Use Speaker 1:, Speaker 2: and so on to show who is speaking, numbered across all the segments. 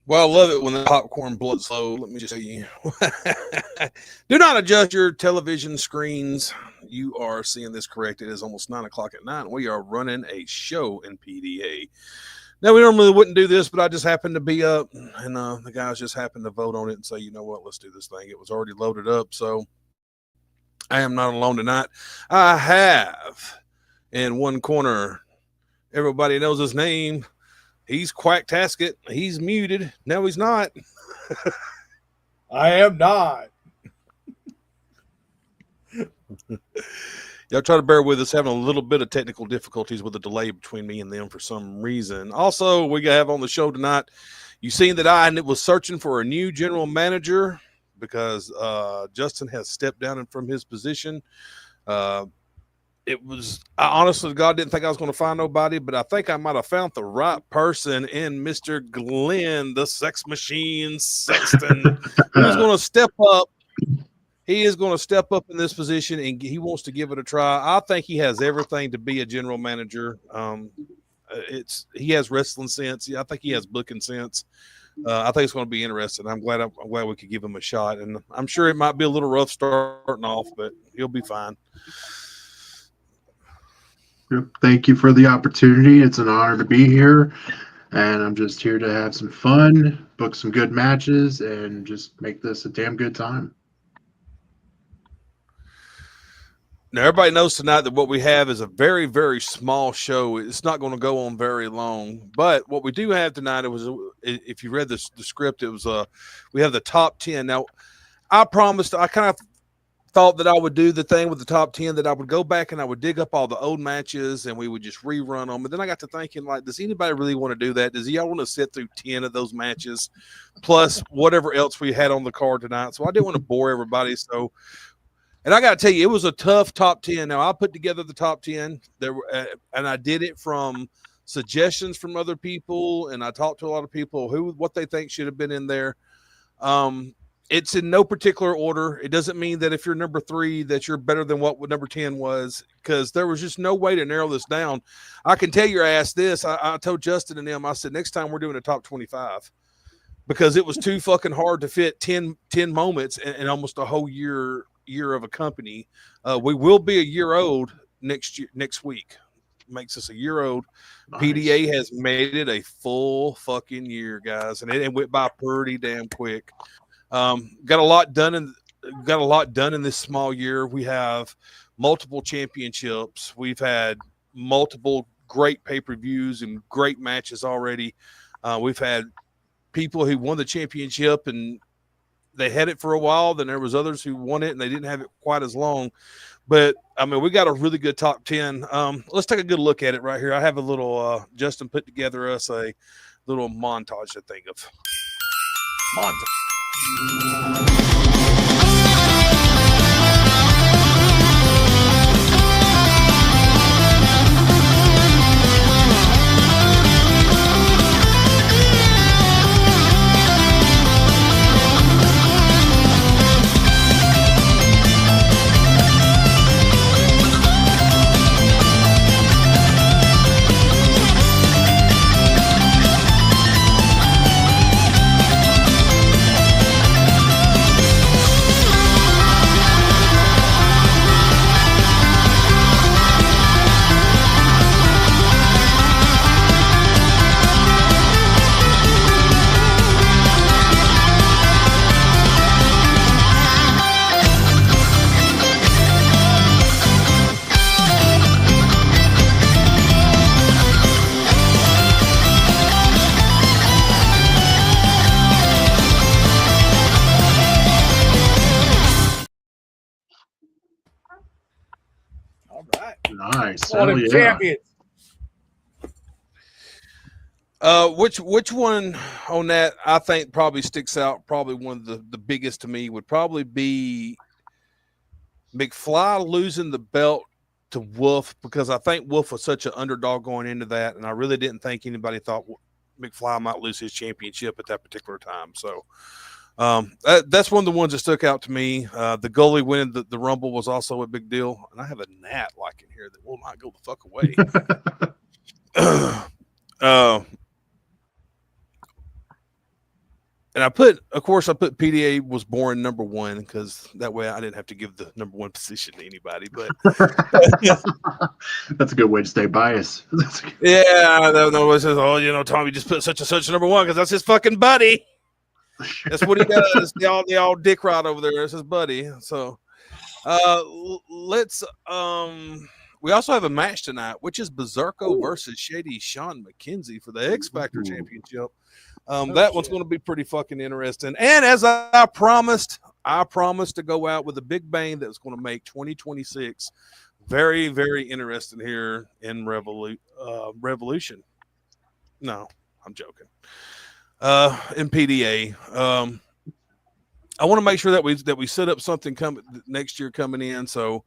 Speaker 1: Well, I love it when the popcorn blood slow. Let me just tell you. Do not adjust your television screens. You are seeing this correct. It is almost 9 o'clock at night. We are running a show in PDA. Now, we normally wouldn't do this, but I just happened to be up, and the guys just happened to vote on it and say, you know what, let's do this thing. It was already loaded up, so I am not alone tonight. I have in one corner, everybody knows his name. He's Quacktasket. He's muted. No, he's not.
Speaker 2: I am not.
Speaker 1: Y'all try to bear with us, having a little bit of technical difficulties with the delay between me and them for some reason. Also, we have on the show tonight, you seen that I was searching for a new general manager because Justin has stepped down from his position. I honestly, God, didn't think I was going to find nobody, but I think I might have found the right person in Mr. Glenn, the sex machine Sexton, who's going to step up. He is going to step up in this position, and he wants to give it a try. I think he has everything to be a general manager. He has wrestling sense. I think he has booking sense. I think it's going to be interesting. I'm glad we could give him a shot, and I'm sure it might be a little rough starting off, but he'll be fine.
Speaker 3: Thank you for the opportunity. It's an honor to be here, and I'm just here to have some fun, book some good matches, and just make this a damn good time.
Speaker 1: Now, everybody knows tonight that what we have is a very, very small show. It's not going to go on very long. But what we do have tonight, if you read the script, it was we have the top 10. Now, I promised, I kind of thought that I would do the thing with the top 10, that I would go back and I would dig up all the old matches and we would just rerun them. And then I got to thinking, like, does anybody really want to do that? Does y'all want to sit through 10 of those matches plus whatever else we had on the card tonight? So I didn't want to bore everybody. So, and I got to tell you, it was a tough top 10. Now, I put together the top 10 there, and I did it from suggestions from other people. And I talked to a lot of people what they think should have been in there. It's in no particular order. It doesn't mean that if you're number 3 that you're better than what number 10 was, because there was just no way to narrow this down. I can tell your ass this. I told Justin and them, I said, next time we're doing a top 25, because it was too fucking hard to fit 10 moments in almost a whole year of a company. We will be a year old next week. Makes us a year old. Nice. PDA has made it a full fucking year, guys, and it went by pretty damn quick. Got a lot done in this small year. We have multiple championships. We've had multiple great pay-per-views and great matches already. We've had people who won the championship and they had it for a while. Then there was others who won it and they didn't have it quite as long. But I mean, we got a really good top 10. Let's take a good look at it right here. I have a little Justin put together us a little montage to think of.
Speaker 3: Nice.
Speaker 2: Champions.
Speaker 1: Which one on that I think probably sticks out? Probably one of the biggest to me would probably be McFly losing the belt to Wolf, because I think Wolf was such an underdog going into that, and I really didn't think anybody thought McFly might lose his championship at that particular time. So that's one of the ones that stuck out to me. The goalie winning the Rumble was also a big deal, and I have a gnat like in here that will not go the fuck away. And I put PDA was born number 1 because that way I didn't have to give the number 1 position to anybody. But
Speaker 3: That's a good way to stay biased.
Speaker 1: yeah, no one says, "Oh, Tommy just put such and such number 1 because that's his fucking buddy." That's what he does. They all dick rod over there. That's his buddy. So, let's. We also have a match tonight, which is BIZZERKO versus Shady Sean McKenzie for the X Factor Championship. That one's going to be pretty fucking interesting. And as I promised to go out with a big bang that's going to make 2026 very, very interesting here in Revolution. No, I'm joking. In PDA, I want to make sure that we set up something next year coming in. So,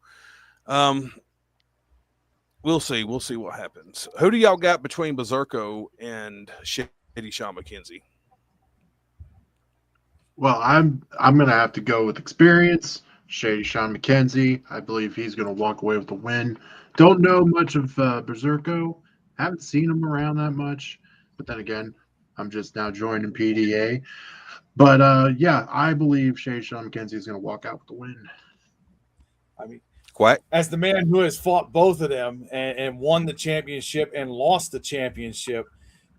Speaker 1: we'll see what happens. Who do y'all got between BIZZERKO and Shady Sean McKenzie?
Speaker 3: Well, I'm gonna have to go with experience. Shady Sean McKenzie. I believe he's gonna walk away with the win. Don't know much of BIZZERKO. Haven't seen him around that much. But then again, I'm just now joining PDA. But yeah, I believe Shady Sean McKenzie is gonna walk out with the win.
Speaker 2: I mean,
Speaker 1: Quack.
Speaker 2: as the man who has fought both of them and won the championship and lost the championship,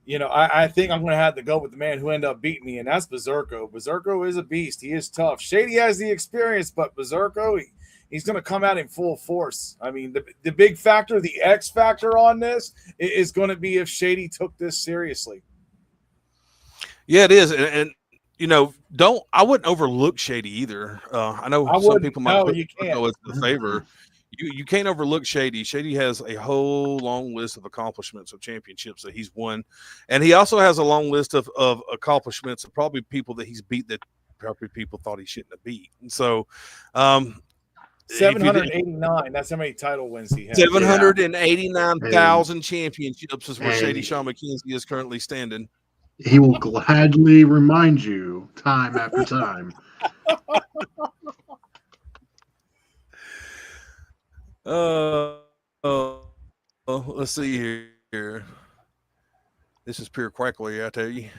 Speaker 2: I think I'm going to have to go with the man who ended up beating me, and that's BIZZERKO. BIZZERKO is a beast. He is tough. Shady has the experience, but BIZZERKO, he's going to come out in full force. I mean, the big factor, the X factor on this is going to be if Shady took this seriously.
Speaker 1: Yeah, it is. And I wouldn't overlook Shady either. I know some people might put BIZZERKO as the favor. You can't overlook Shady. Shady has a whole long list of accomplishments of championships that he's won, and he also has a long list of accomplishments of probably people that he's beat that probably people thought he shouldn't have beat. And so,
Speaker 2: 789. That's how many title wins he has.
Speaker 1: 789,000 championships is where Shady Sean McKenzie is currently standing.
Speaker 3: He will gladly remind you time after time.
Speaker 1: Let's see here. This is pure quackery, I tell you.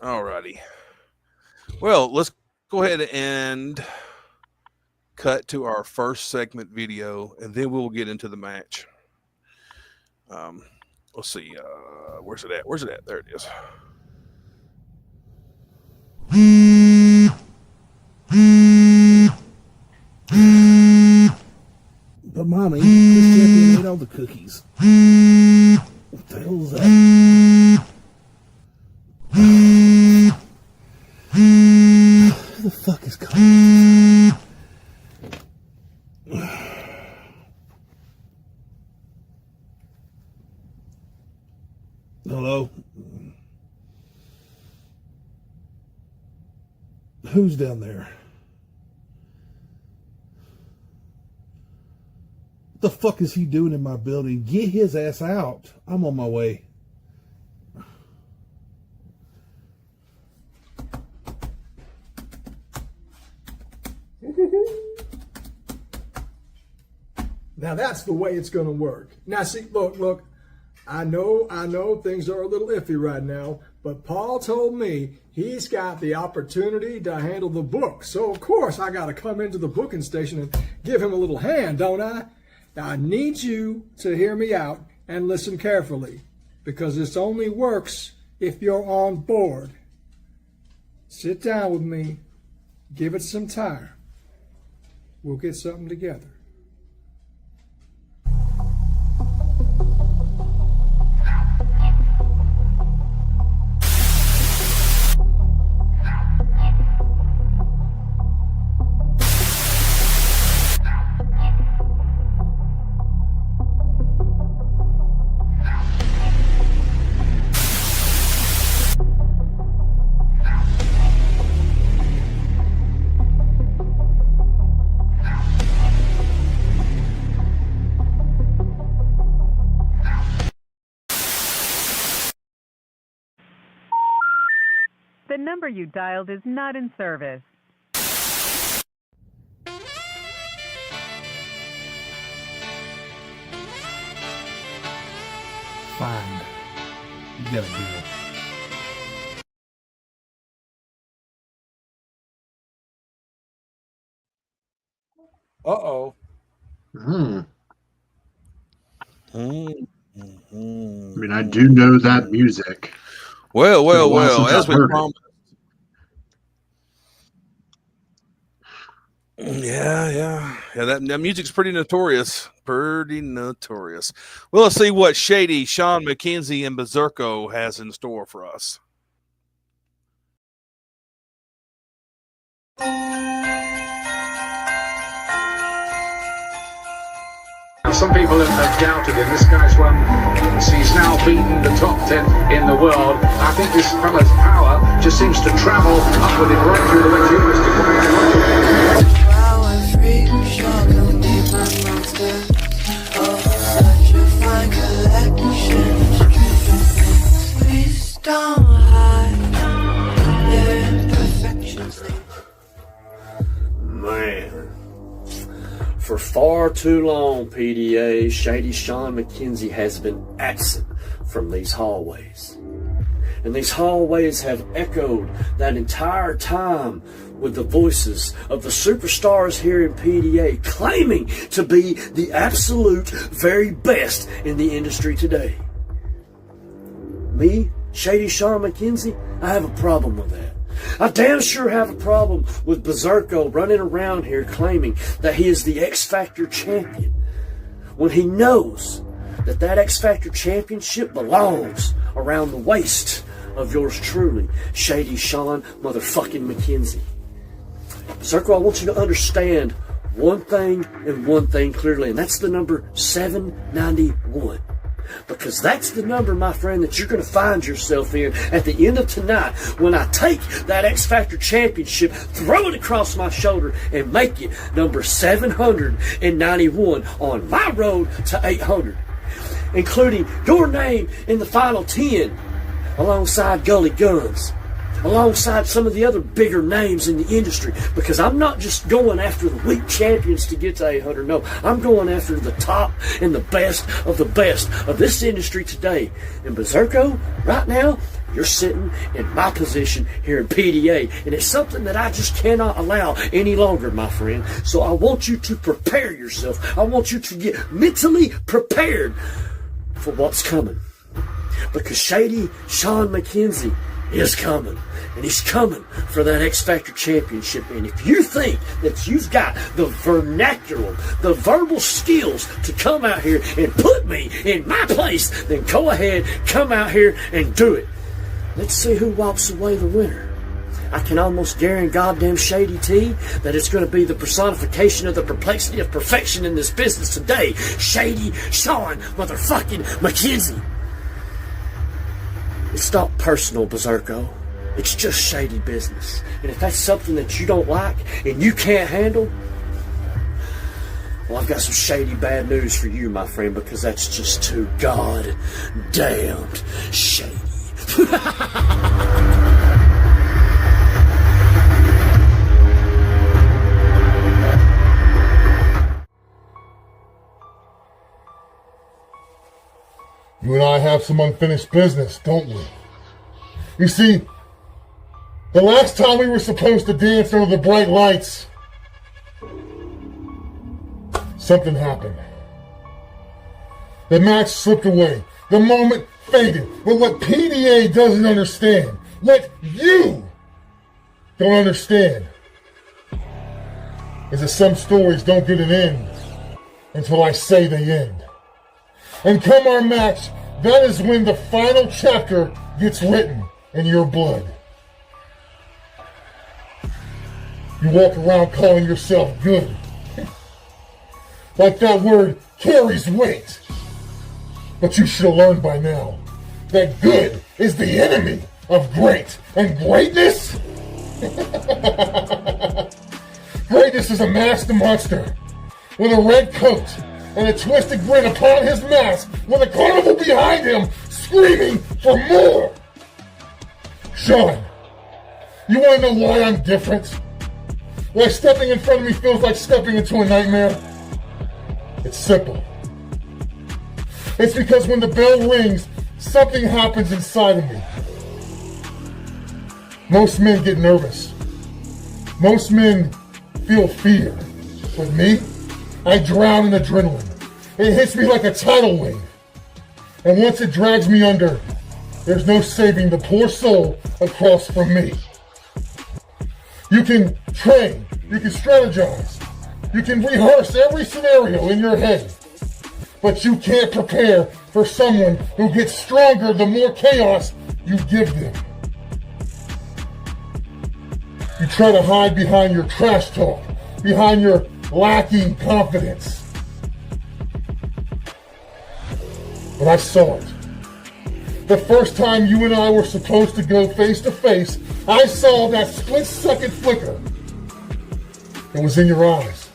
Speaker 1: All righty. Well, let's go ahead and cut to our first segment video, and then we'll get into the match. Let's see. Where's it at? There it is.
Speaker 4: But mommy, this champion ate all the cookies. What the hell is that? Who the fuck is coming? Hello? Who's down there? What the fuck is he doing in my building? Get his ass out. I'm on my way.
Speaker 5: Now that's the way it's going to work. Now see, look, I know things are a little iffy right now, but Paul told me he's got the opportunity to handle the book. So of course I got to come into the booking station and give him a little hand, don't I? Now I need you to hear me out and listen carefully, because this only works if you're on board. Sit down with me, give it some time. We'll get something together.
Speaker 6: The number you dialed is not in service.
Speaker 4: find. You got a deal.
Speaker 2: Uh-oh.
Speaker 3: I mean, I do know that music.
Speaker 1: Well,
Speaker 3: Been a while since
Speaker 1: as
Speaker 3: I've
Speaker 1: we
Speaker 3: heard it.
Speaker 1: promised. Yeah. That music's pretty notorious. Pretty notorious. Well, let's see what Shady, Sean McKenzie, and BIZZERKO has in store for us.
Speaker 6: Some people have doubted him. This guy's won. He's now beaten the top 10 in the world. I think this fella's power just seems to travel upward and right through the materialistic world.
Speaker 7: Power freak, sure can be my monster. Oh, such a fine collection. Please don't hide their imperfections.
Speaker 8: Man. For far too long, PDA, Shady Sean McKenzie has been absent from these hallways. And these hallways have echoed that entire time with the voices of the superstars here in PDA claiming to be the absolute very best in the industry today. Me, Shady Sean McKenzie, I have a problem with that. I damn sure have a problem with BIZZERKO running around here claiming that he is the X Factor champion when he knows that that X Factor championship belongs around the waist of yours truly, Shady Sean motherfucking McKenzie. BIZZERKO, I want you to understand one thing and one thing clearly, and that's the number 791. Because that's the number, my friend, that you're going to find yourself in at the end of tonight when I take that X Factor championship, throw it across my shoulder, and make it number 791 on my road to 800, including your name in the final 10 alongside Gully Guns, alongside some of the other bigger names in the industry, because I'm not just going after the weak champions to get to 800. No, I'm going after the top and the best of this industry today. And BIZZERKO, right now, you're sitting in my position here in PDA, and it's something that I just cannot allow any longer, my friend. So I want you to prepare yourself. I want you to get mentally prepared for what's coming, because Shady Sean McKenzie is coming, and he's coming for that X Factor championship. And if you think that you've got the vernacular, the verbal skills to come out here and put me in my place, then go ahead, come out here and do it. Let's see who walks away the winner. I can almost guarantee goddamn Shady T that it's going to be the personification of the perplexity of perfection in this business today, Shady Sean motherfucking McKenzie. It's not personal, BIZZERKO. It's just shady business. And if that's something that you don't like and you can't handle, well, I've got some shady bad news for you, my friend, because that's just too goddamned shady.
Speaker 9: You and I have some unfinished business, don't we? You see, the last time we were supposed to dance under the bright lights, something happened. The match slipped away. The moment faded. But what PDA doesn't understand, what you don't understand, is that some stories don't get an end until I say they end. And come our match, that is when the final chapter gets written in your blood. You walk around calling yourself good. Like that word carries weight. But you should have learned by now that good is the enemy of great. And greatness? Greatness is a masked monster with a red coat and a twisted grin upon his mask with a carnival behind him screaming for more. Sean, you want to know why I'm different? Why stepping in front of me feels like stepping into a nightmare? It's simple. It's because when the bell rings something happens inside of me. Most men get nervous. Most men feel fear. But me, I drown in adrenaline. It hits me like a tidal wave. And once it drags me under, there's no saving the poor soul across from me. You can train, you can strategize, you can rehearse every scenario in your head, but you can't prepare for someone who gets stronger the more chaos you give them. You try to hide behind your trash talk, behind your lacking confidence. But I saw it. The first time you and I were supposed to go face to face, I saw that split-second flicker. It was in your eyes.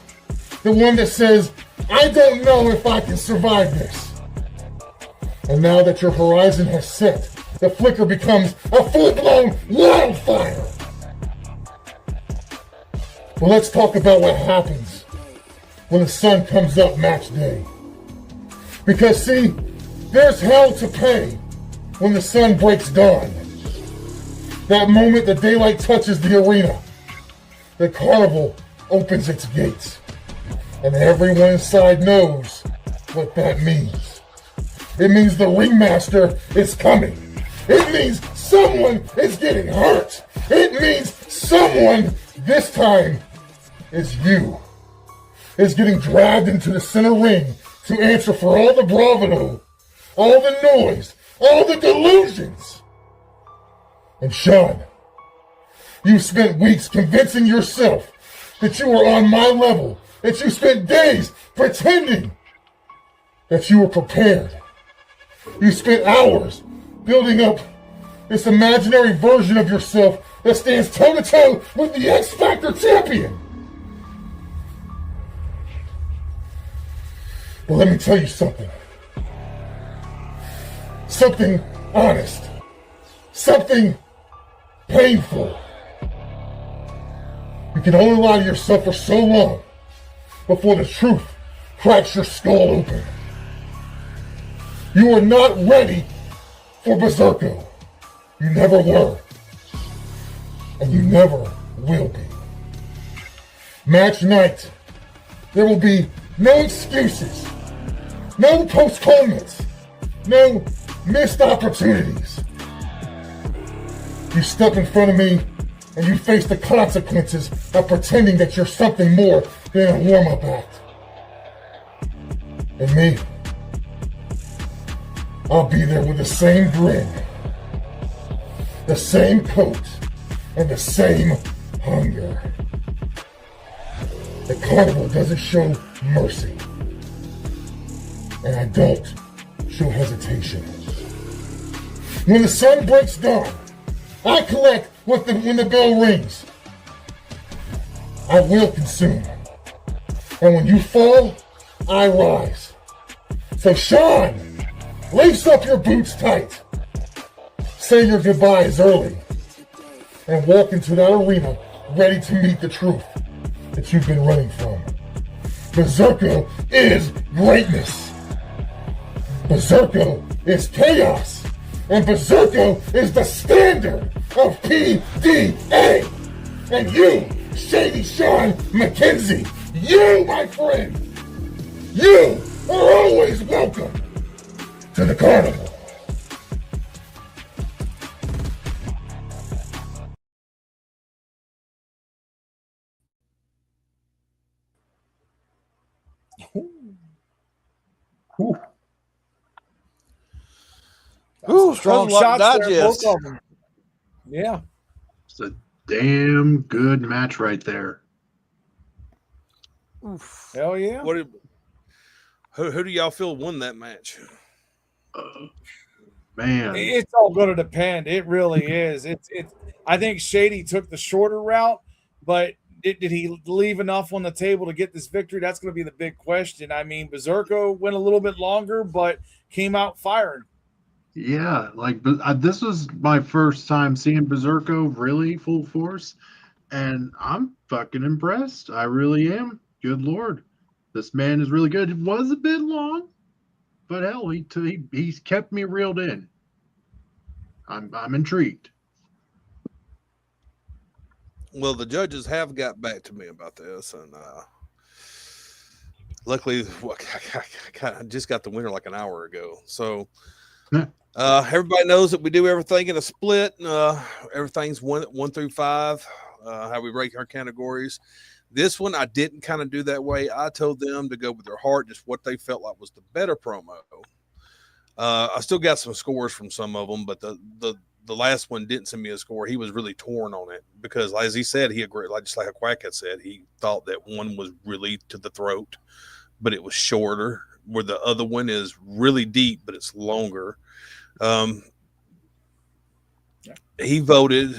Speaker 9: The one that says, I don't know if I can survive this. And now that your horizon has set, the flicker becomes a full-blown wildfire. Well, let's talk about what happens when the sun comes up match day. Because see, there's hell to pay when the sun breaks dawn. That moment the daylight touches the arena, the carnival opens its gates. And everyone inside knows what that means. It means the ringmaster is coming. It means someone is getting hurt. It means someone, this time, is you, is getting dragged into the center ring to answer for all the bravado, all the noise, all the delusions. And Sean, you spent weeks convincing yourself that you were on my level, that you spent days pretending that you were prepared. You spent hours building up this imaginary version of yourself that stands toe-to-toe with the X-Factor champion. But let me tell you something. Something honest. Something painful. You can only lie to yourself for so long before the truth cracks your skull open. You are not ready for BIZZERKO. You never were. And you never will be. Match night. There will be no excuses. No postponements. No missed opportunities. You step in front of me and you face the consequences of pretending that you're something more than a warm-up act. And me, I'll be there with the same grin, the same coat, and the same hunger. The carnival doesn't show mercy, and I don't show hesitation. When the sun breaks dawn, I collect when the bell rings. I will consume. And when you fall, I rise. So Sean, lace up your boots tight. Say your goodbyes early. And walk into that arena ready to meet the truth that you've been running from. BIZZERKO is greatness. BIZZERKO is chaos. And BIZZERKO is the standard of PDA. And you, Shady Sean McKenzie, you, my friend, you are always welcome to the carnival.
Speaker 1: Ooh,
Speaker 2: Strong
Speaker 1: that's a lot to
Speaker 2: shots there,
Speaker 1: digest.
Speaker 2: both of them. Yeah.
Speaker 3: It's a damn good match right there.
Speaker 2: Hell yeah.
Speaker 1: Who do y'all feel won that match?
Speaker 3: Man,
Speaker 2: It's all going to depend. It really is. I think Shady took the shorter route, but did he leave enough on the table to get this victory? That's going to be the big question. I mean, BIZZERKO went a little bit longer, but came out firing.
Speaker 3: yeah, like this was my first time seeing BIZZERKO really full force, and I'm fucking impressed. I really am. Good Lord, this man is really good. It was a bit long, but hell, he's kept me reeled in. I'm intrigued.
Speaker 1: Well, the judges have got back to me about this, and luckily, I just got the winner like an hour ago. So
Speaker 3: Yeah.
Speaker 1: everybody knows that we do everything in a split. Everything's one through 5. How we rank our categories. This one I didn't kind of do that way. I told them to go with their heart, just what they felt like was the better promo. I still got some scores from some of them, but the last one didn't send me a score. He was really torn on it because, as he said, he agreed. Just like a Quack had said, he thought that one was really to the throat, but it was shorter. Where the other one is really deep, but it's longer. He voted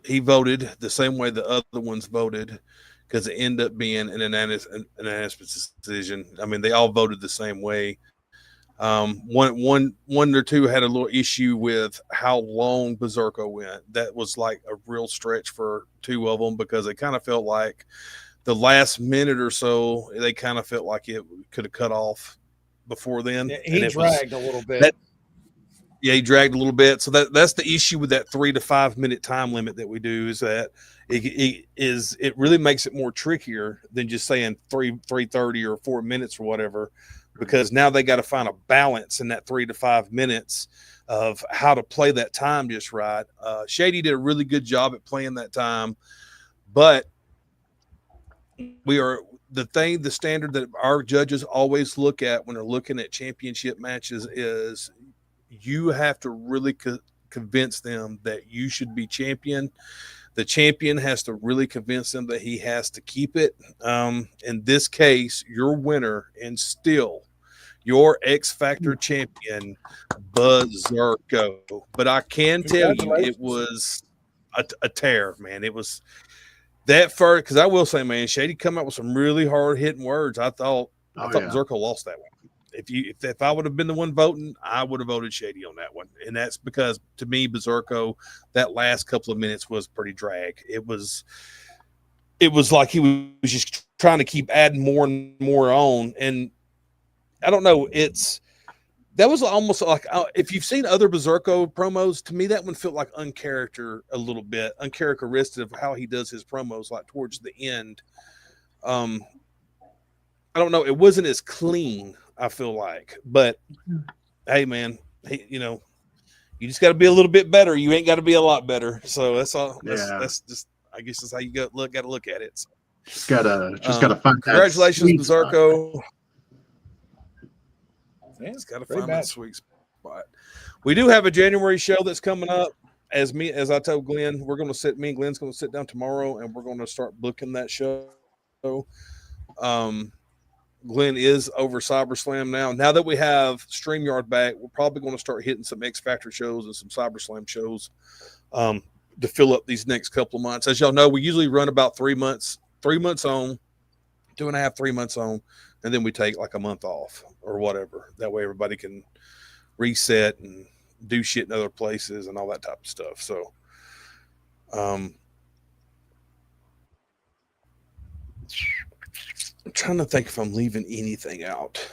Speaker 1: the same way the other ones voted because it ended up being an unanimous decision. I mean, they all voted the same way. One or two had a little issue with how long BIZZERKO went. That was like a real stretch for 2 of them because they kind of felt like the last minute or so, they kind of felt like it could have cut off before then.
Speaker 2: Yeah, he dragged a little bit.
Speaker 1: He dragged a little bit. So that's the issue with that 3 to 5 minute time limit that we do, is that it really makes it more trickier than just saying 3:30 or 4 minutes or whatever, because now they got to find a balance in that 3 to 5 minutes of how to play that time just right. Shady did a really good job at playing that time, but the standard that our judges always look at when they're looking at championship matches is you have to really convince them that you should be champion. The champion has to really convince them that he has to keep it. In this case, your winner and still your X Factor champion, BIZZERKO. But I can tell you it was a tear, man. It was that first, because I will say, man, Shady come out with some really hard hitting words. I thought BIZZERKO lost that one. If I would have been the one voting, I would have voted Shady on that one. And that's because, to me, BIZZERKO, that last couple of minutes was pretty drag. It was like he was just trying to keep adding more and more on. And I don't know, that was almost like, if you've seen other BIZZERKO promos, to me that one felt like uncharacteristic of how he does his promos, like towards the end. I don't know, it wasn't as clean, I feel like, but hey, man, you just got to be a little bit better. You ain't got to be a lot better. So that's all. That's just, I guess, that's how you got to look at it. So,
Speaker 3: just gotta find.
Speaker 1: Congratulations, BIZZERKO.
Speaker 2: Yeah,
Speaker 1: it's got to find that sweet spot. We do have a January show that's coming up. As I told Glenn, me and Glenn's going to sit down tomorrow, and we're going to start booking that show. Glenn is over CyberSlam now. Now that we have StreamYard back, we're probably going to start hitting some X Factor shows and some CyberSlam shows to fill up these next couple of months. As y'all know, we usually run about 3 months on, 2.5, 3 months on, and then we take like a month off or whatever. That way everybody can reset and do shit in other places and all that type of stuff. So, I'm trying to think if I'm leaving anything out,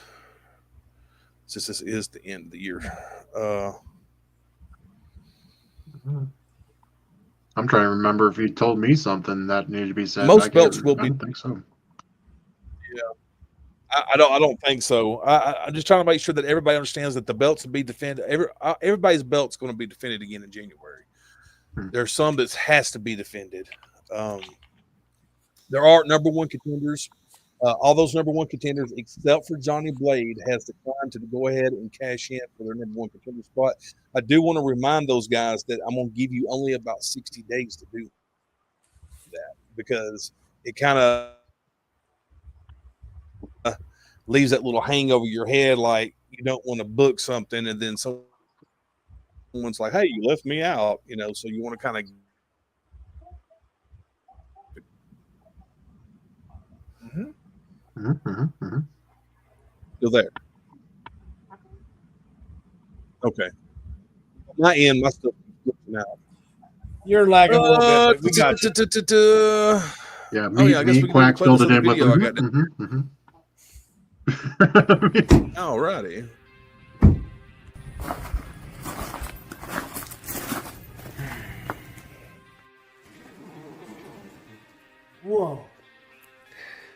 Speaker 1: since this is the end of the year.
Speaker 3: I'm trying to remember if you told me something that needed to be said.
Speaker 1: Most belts will be.
Speaker 3: I don't think so.
Speaker 1: Yeah, I don't think so. I'm just trying to make sure that everybody understands that the belts will be defended. Everybody's belt's going to be defended again in January. There's some that has to be defended. There are number one contenders. All those number one contenders, except for Johnny Blade, has declined to go ahead and cash in for their number one contender spot. I do want to remind those guys that I'm going to give you only about 60 days to do that, because it kind of leaves that little hang over your head, like you don't want to book something and then someone's like, hey, you left me out, so you want to kind of Still there. Okay. My end, my stuff is now.
Speaker 2: You're lagging a little bit, but we got you.
Speaker 3: Yeah, me Quack filled it in with them.
Speaker 1: All righty.
Speaker 10: Whoa.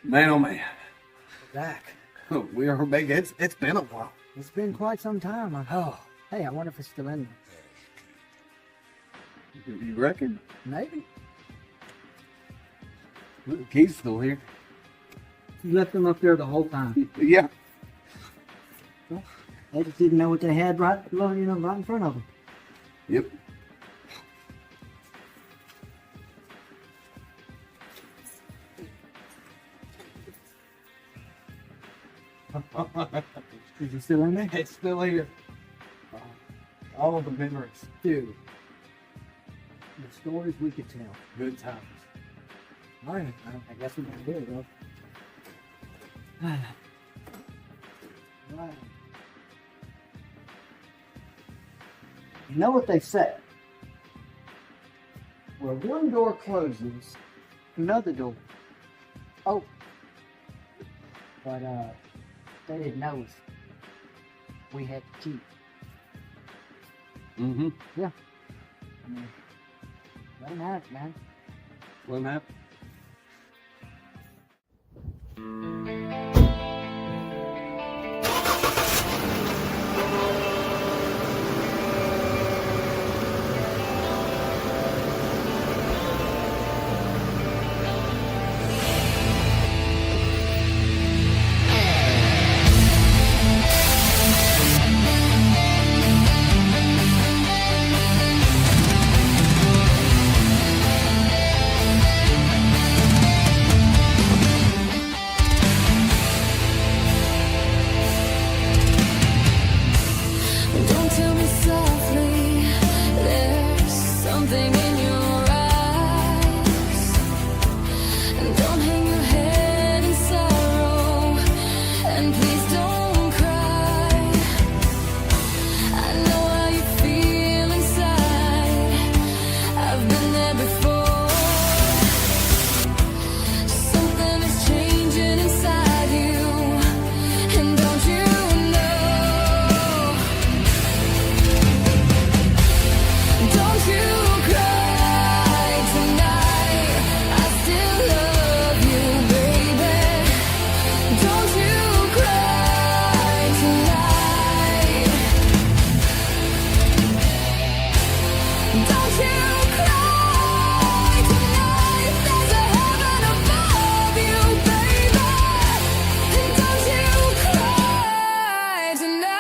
Speaker 11: Man, oh man.
Speaker 10: Back.
Speaker 11: We are big. It's been a while.
Speaker 10: It's been quite some time.
Speaker 11: Oh.
Speaker 10: Hey, I wonder if it's still in there.
Speaker 11: You reckon?
Speaker 10: Maybe.
Speaker 11: The key's still here.
Speaker 10: You left them up there the whole time.
Speaker 11: Yeah.
Speaker 10: Well, they just didn't know what they had right below, you know, right in front of them.
Speaker 11: Yep.
Speaker 10: Is it still in there?
Speaker 11: It's still here. All of the memories.
Speaker 10: Dude. The stories we could tell.
Speaker 11: Good times.
Speaker 10: All right, I guess we can do it, though. Right. You know what they say? Where one door closes, another door opens. But they didn't know us. We had to cheat.
Speaker 11: Mm-hmm.
Speaker 10: Yeah. I mean, let them have it, man.
Speaker 11: Let them have it.
Speaker 7: Don't tell me softly, there's something in your eyes. Don't hang your head in sorrow, and please don't cry. I know how you feel inside, I've been there before. Something is changing inside you, and don't you know? Don't you cry tonight, I still love you, baby. Don't you cry tonight. Don't you cry tonight, there's a heaven above you, baby. And don't you cry tonight.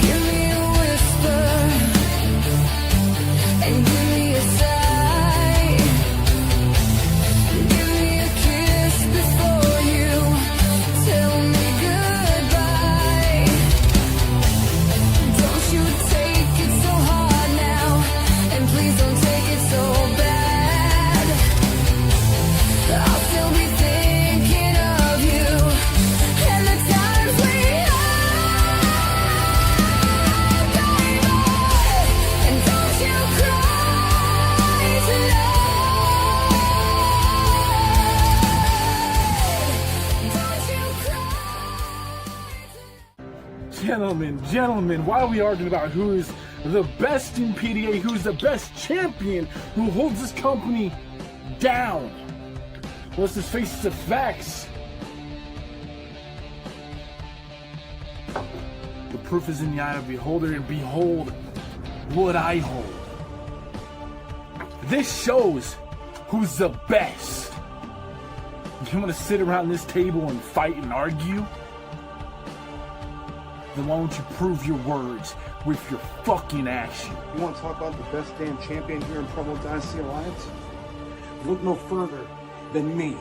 Speaker 7: Give me a whisper and give me a sigh. Give me a kiss before you tell me goodbye. Don't you take it so hard now, and please don't take it so bad. I'll still be thinking of you and the times we had, baby. And don't you cry tonight. Don't you cry.
Speaker 4: Gentlemen, why are we arguing about who is the best in PDA, who's the best champion, who holds this company down? Let's just face the facts. The proof is in the eye of the beholder, and behold what I hold. This shows who's the best. You want to sit around this table and fight and argue? Then why don't you prove your words with your fucking action?
Speaker 12: You want to talk about the best damn champion here in Promo Dynasty Alliance? Look no further than me.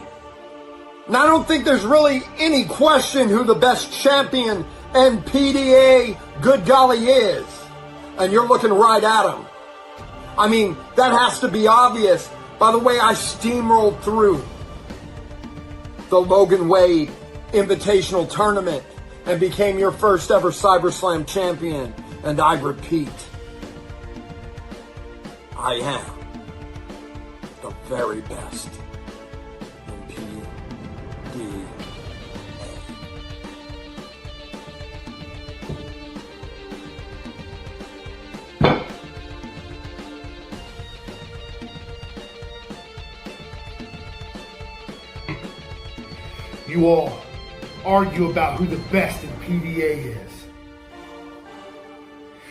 Speaker 9: And I don't think there's really any question who the best champion in PDA good golly is. And you're looking right at him. I mean, that has to be obvious by the way I steamrolled through the Logan Wade Invitational Tournament and became your first ever CyberSlam champion. And I repeat, I am the very best in PDA.
Speaker 13: You all argue about who the best in PDA is.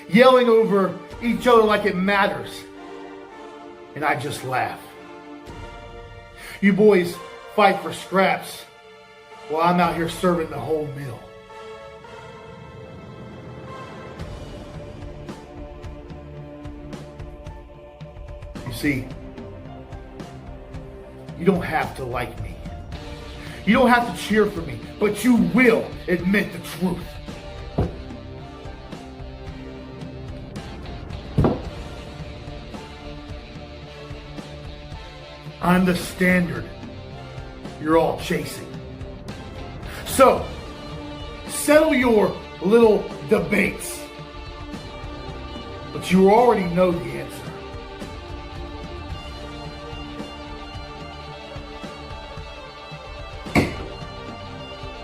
Speaker 13: Yelling over each other like it matters. And I just laugh. You boys fight for scraps while I'm out here serving the whole meal. You see, you don't have to like me. You don't have to cheer for me, but you will admit the truth. I'm the standard you're all chasing. So, settle your little debates. But you already know the answer.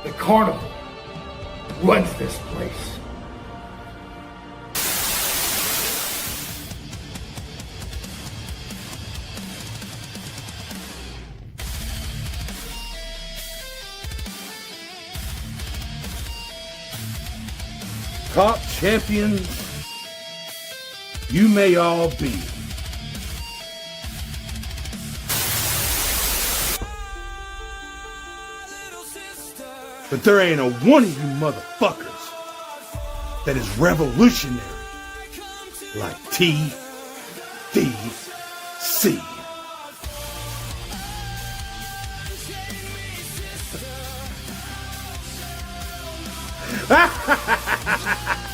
Speaker 13: The carnival runs this place.
Speaker 14: Top champions you may all be. But there ain't a one of you motherfuckers that is revolutionary like TDC. Ha ha ha ha ha!